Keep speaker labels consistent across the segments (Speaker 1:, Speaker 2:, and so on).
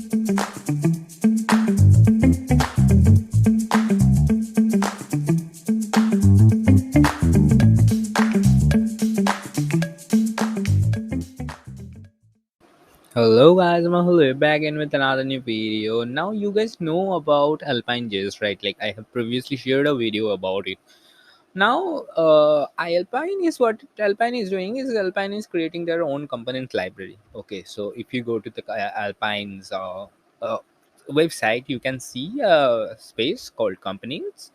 Speaker 1: Hello guys, I'm Ahul back in with another new video. Now you guys know about Alpine Jizz, right? Like I have previously shared a video about it. Now, Alpine is what Alpine is doing is Alpine is creating their own component library. Okay, so if you go to the Alpine's uh, website, you can see a space called components,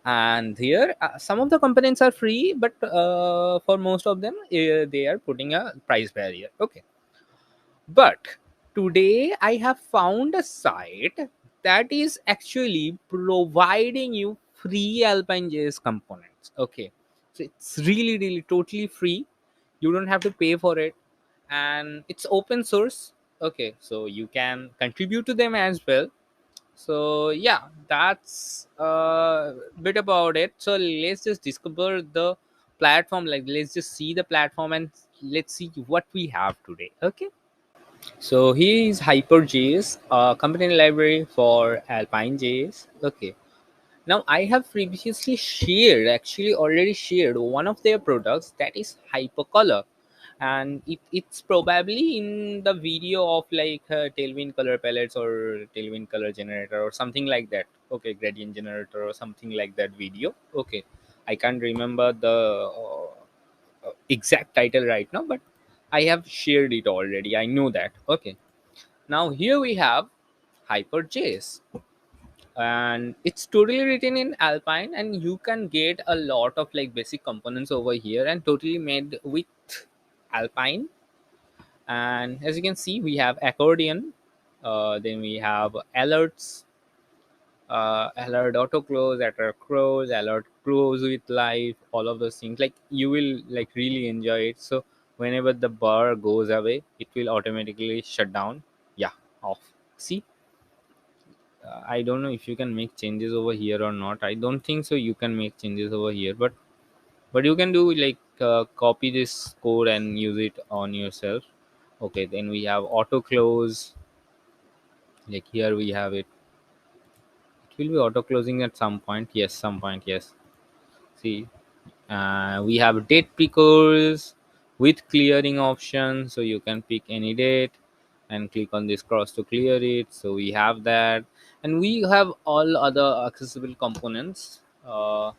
Speaker 1: and here some of the components are free, but for most of them, they are putting a price barrier. Okay, but today I have found a site that is actually providing you free Alpine.js components. Okay. So it's really totally free. You don't have to pay for it. And it's open source. Okay. So you can contribute to them as well. So yeah, that's a bit about it. So let's just discover the platform. Like let's just see the platform and let's see what we have today. Okay. So here is Hyper.js, a company library for Alpine.js. Okay. Now I have previously shared, actually already shared one of their products that is Hypercolor, and it's probably in the video of like Tailwind color palettes or Tailwind color generator or something like that. Okay, gradient generator or something like that video. Okay, I can't remember the exact title right now, but I have shared it already. I know that. Okay, now here we have Hyper.js, and it's totally written in Alpine, and you can get a lot of like basic components over here and totally made with Alpine. And as you can see, we have accordion, then we have alerts, alert auto close, alert close, alert close with live, all of those things. Like you will like really enjoy it. So whenever the bar goes away, it will automatically shut down. Yeah, off. See, I don't know if you can make changes over here or not. I don't think so. You can make changes over here, but you can do like copy this code and use it on yourself. Okay, then we have auto close. Like here we have it. It will be auto closing at some point. Yes, some point. Yes. See, we have date pickers with clearing option, so you can pick any date and click on this cross to clear it. So we have that, and we have all other accessible components. No,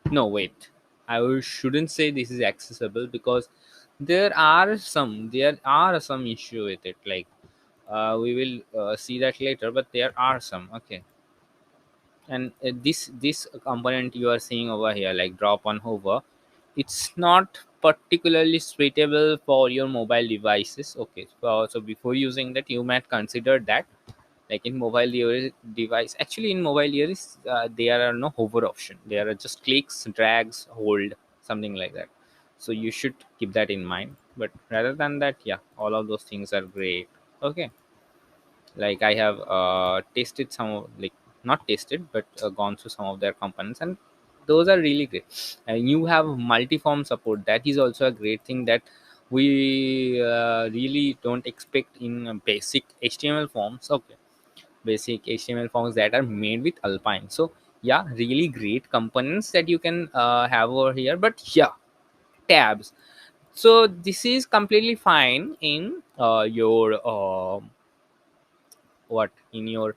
Speaker 1: wait, shouldn't say this is accessible because there are some issue with it. Like we will see that later, but there are some. Okay, and this component you are seeing over here, like drop on hover, it's not particularly suitable for your mobile devices. Okay, so before using that, you might consider that, like in device, actually in mobile device, there are no hover option. There are just clicks, drags, hold, something like that. So you should keep that in mind, but rather than that, yeah, all of those things are great. Okay, like I have tasted like not tasted, but gone through some of their components, and those are really great. And you have multi-form support. That is also a great thing that we really don't expect in basic HTML forms. Okay, basic HTML forms that are made with Alpine. So yeah, really great components that you can have over here. But yeah, tabs. So this is completely fine in your what in your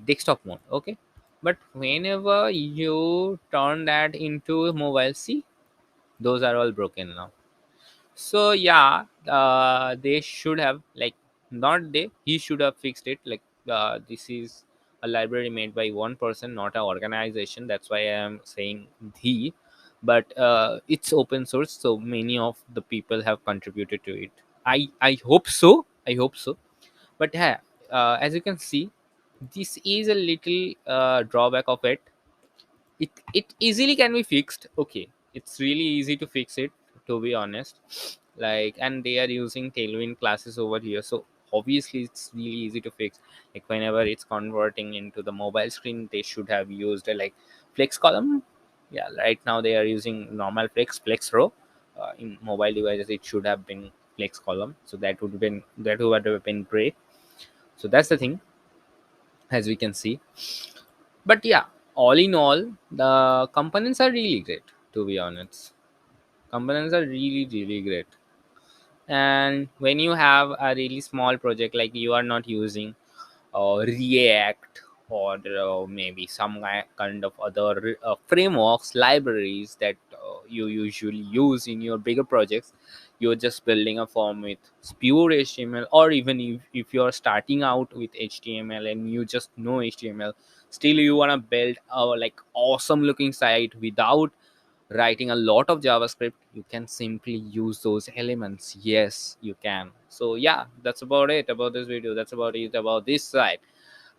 Speaker 1: desktop mode. Okay, but whenever you turn that into mobile, see, those are all broken now. So yeah, they should have, like, not they, he should have fixed it. Like this is a library made by one person, not an organization. That's why I am saying he. But it's open source, so many of the people have contributed to it. I hope so, I hope so. But yeah, as you can see, this is a little drawback of it. It easily can be fixed. Okay, it's really easy to fix it, to be honest. Like, and they are using Tailwind classes over here, so obviously it's really easy to fix. Like whenever it's converting into the mobile screen, they should have used a like flex column. Yeah, right now they are using normal flex row. In mobile devices it should have been flex column, so that would have been great. So that's the thing, as we can see. But yeah, all in all, the components are really great, to be honest. Components are really really great. And when you have a really small project, like you are not using React, or maybe some kind of other frameworks, libraries that you usually use in your bigger projects, you're just building a form with pure HTML. Or even if you're starting out with HTML and you just know HTML, still you want to build a like awesome looking site without writing a lot of JavaScript, you can simply use those elements. Yes, you can. So yeah, that's about it about this video. That's about it about this site.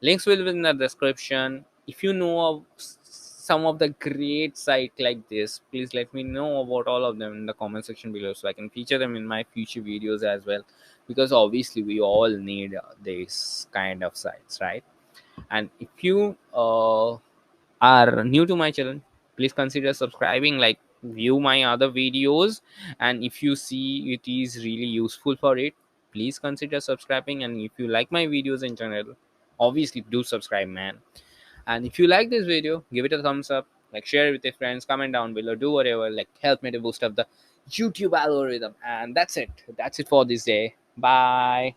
Speaker 1: Links will be in the description. If you know of some of the great site like this, please let me know about all of them in the comment section below, so I can feature them in my future videos as well. Because obviously we all need this kind of sites, right? And if you are new to my channel, please consider subscribing, like view my other videos. And if you see it is really useful for it, please consider subscribing. And if you like my videos in general, obviously do subscribe, man. And if you like this video, give it a thumbs up, like share it with your friends, comment down below, do whatever, like help me to boost up the YouTube algorithm. And that's it for this day. Bye.